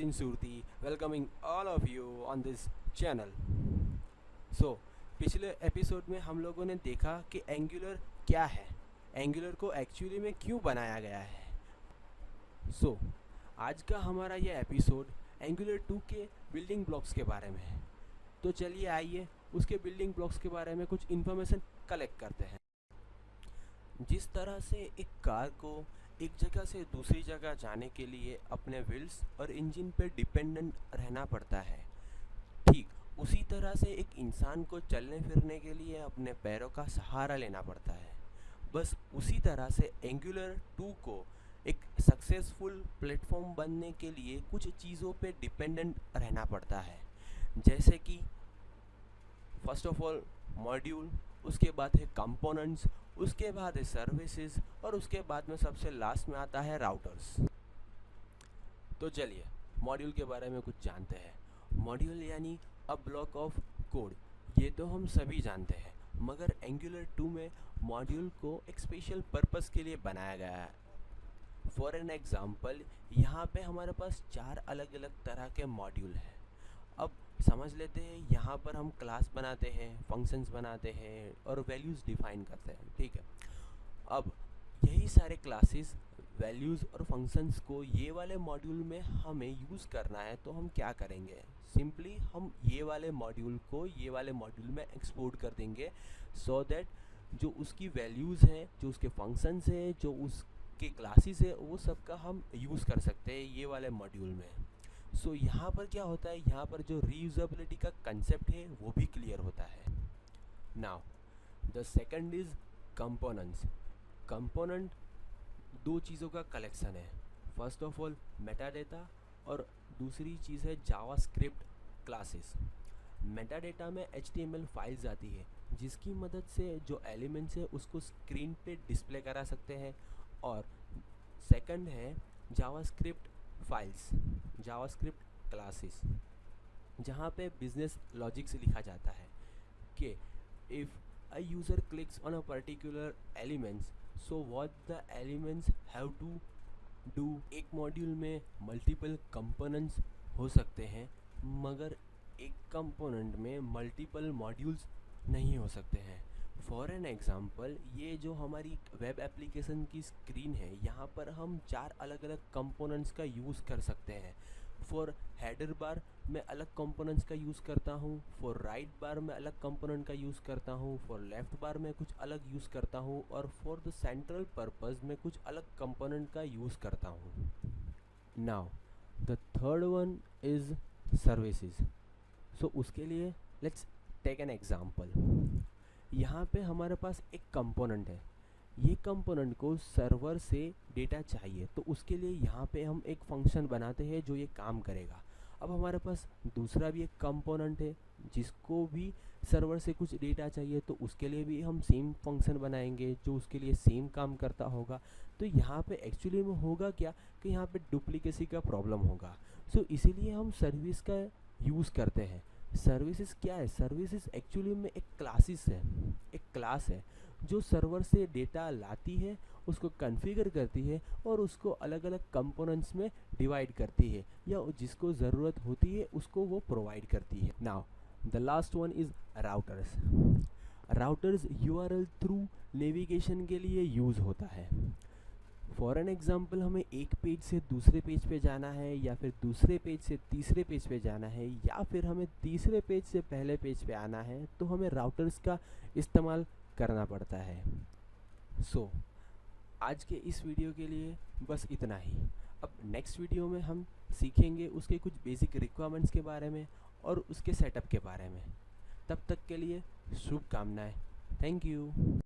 Sachin Surti welcoming all of you on this channel. So, पिछले episode में हम लोगों ने देखा कि एंगुलर क्या है, एंगुलर को एक्चुअली में क्यों बनाया गया है. सो आज का हमारा ये एपिसोड एंगुलर 2 के बिल्डिंग ब्लॉक्स के बारे में है. तो चलिए आइए उसके बिल्डिंग ब्लॉक्स के बारे में कुछ इन्फॉर्मेशन कलेक्ट करते हैं. जिस तरह से एक कार को एक जगह से दूसरी जगह जाने के लिए अपने व्हील्स और इंजन पर डिपेंडेंट रहना पड़ता है, ठीक उसी तरह से एक इंसान को चलने फिरने के लिए अपने पैरों का सहारा लेना पड़ता है. बस उसी तरह से एंगुलर 2 को एक सक्सेसफुल प्लेटफॉर्म बनने के लिए कुछ चीज़ों पे डिपेंडेंट रहना पड़ता है, जैसे कि फर्स्ट ऑफ ऑल मॉड्यूल, उसके बाद है कंपोनेंट्स, उसके बाद है सर्विसेज और उसके बाद में सबसे लास्ट में आता है राउटर्स. तो चलिए मॉड्यूल के बारे में कुछ जानते हैं. मॉड्यूल यानी अ ब्लॉक ऑफ कोड, ये तो हम सभी जानते हैं, मगर एंगुलर 2 में मॉड्यूल को एक स्पेशल पर्पस के लिए बनाया गया है. फॉर एन एग्जांपल, यहाँ पे हमारे पास 4 अलग अलग तरह के मॉड्यूल हैं. अब समझ लेते हैं, यहाँ पर हम क्लास बनाते हैं, फंक्शंस बनाते हैं और वैल्यूज़ डिफाइन करते हैं, ठीक है. अब यही सारे क्लासेस, वैल्यूज़ और फंक्शंस को ये वाले मॉड्यूल में हमें यूज़ करना है, तो हम क्या करेंगे, सिंपली हम ये वाले मॉड्यूल को ये वाले मॉड्यूल में एक्सपोर्ट कर देंगे, सो दैट जो उसकी वैल्यूज़ हैं, जो उसके फंक्शंस हैं, जो उसके क्लासेस है, वो सब का हम यूज़ कर सकते हैं ये वाले मॉड्यूल में. सो यहाँ पर क्या होता है, यहाँ पर जो रीयूजेबिलिटी का कंसेप्ट है वो भी क्लियर होता है. Now the second is components. Component दो चीज़ों का कलेक्शन है. फर्स्ट ऑफ ऑल मेटाडेटा और दूसरी चीज़ है जावास्क्रिप्ट क्लासेस. मेटाडेटा में HTML फाइल्स आती है, जिसकी मदद से जो एलिमेंट्स है उसको स्क्रीन पे डिस्प्ले करा सकते हैं. और सेकंड है जावास्क्रिप्ट फाइल्स, जावास्क्रिप्ट क्लासेस, जहाँ पे बिजनेस लॉजिक्स लिखा जाता है कि if a user clicks on a particular elements, so what the elements have to do. एक मॉड्यूल में मल्टीपल कंपोनेंट्स हो सकते हैं, मगर एक कंपोनेंट में मल्टीपल मॉड्यूल्स नहीं हो सकते हैं. फॉर एन एग्ज़ाम्पल, ये जो हमारी वेब एप्लीकेशन की स्क्रीन है, यहाँ पर हम 4 अलग अलग कंपोनेंट्स का यूज़ कर सकते हैं. फॉर हेडर बार मैं अलग कंपोनेंट्स का यूज़ करता हूँ, फॉर राइट बार मैं अलग कंपोनेंट का यूज़ करता हूँ, फॉर लेफ़्ट बार मैं कुछ अलग यूज़ करता हूँ, और फॉर द सेंट्रल पर्पस मैं कुछ अलग कंपोनेंट का यूज़ करता हूँ. Now the third one is services. So उसके लिए लेट्स टेक एन एग्ज़ाम्पल. यहाँ पे हमारे पास एक कंपोनेंट है, ये कंपोनेंट को सर्वर से डेटा चाहिए, तो उसके लिए यहाँ पे हम एक फंक्शन बनाते हैं जो ये काम करेगा. अब हमारे पास दूसरा भी एक कंपोनेंट है जिसको भी सर्वर से कुछ डेटा चाहिए, तो उसके लिए भी हम सेम फंक्शन बनाएंगे जो उसके लिए सेम काम करता होगा. तो यहाँ पे एक्चुअली में होगा क्या कि यहाँ पे डुप्लीकेसी का प्रॉब्लम होगा. सो इसीलिए हम सर्विस का यूज़ करते हैं. सर्विसेज क्या है, सर्विसेज एक्चुअली में एक क्लासेस है, एक क्लास है जो सर्वर से डेटा लाती है, उसको कॉन्फ़िगर करती है और उसको अलग अलग कंपोनेंट्स में डिवाइड करती है, या जिसको ज़रूरत होती है उसको वो प्रोवाइड करती है. Now the last one is routers. Routers URL through navigation के लिए यूज़ होता है. फॉर एन एग्ज़ाम्पल, हमें एक पेज से दूसरे पेज पे जाना है, या फिर दूसरे पेज से तीसरे पेज पे जाना है, या फिर हमें तीसरे पेज से पहले पेज पे आना है, तो हमें राउटर्स का इस्तेमाल करना पड़ता है. सो आज के इस वीडियो के लिए बस इतना ही. अब नेक्स्ट वीडियो में हम सीखेंगे उसके कुछ बेसिक रिक्वायरमेंट्स के बारे में और उसके सेटअप के बारे में. तब तक के लिए शुभकामनाएं. Thank you.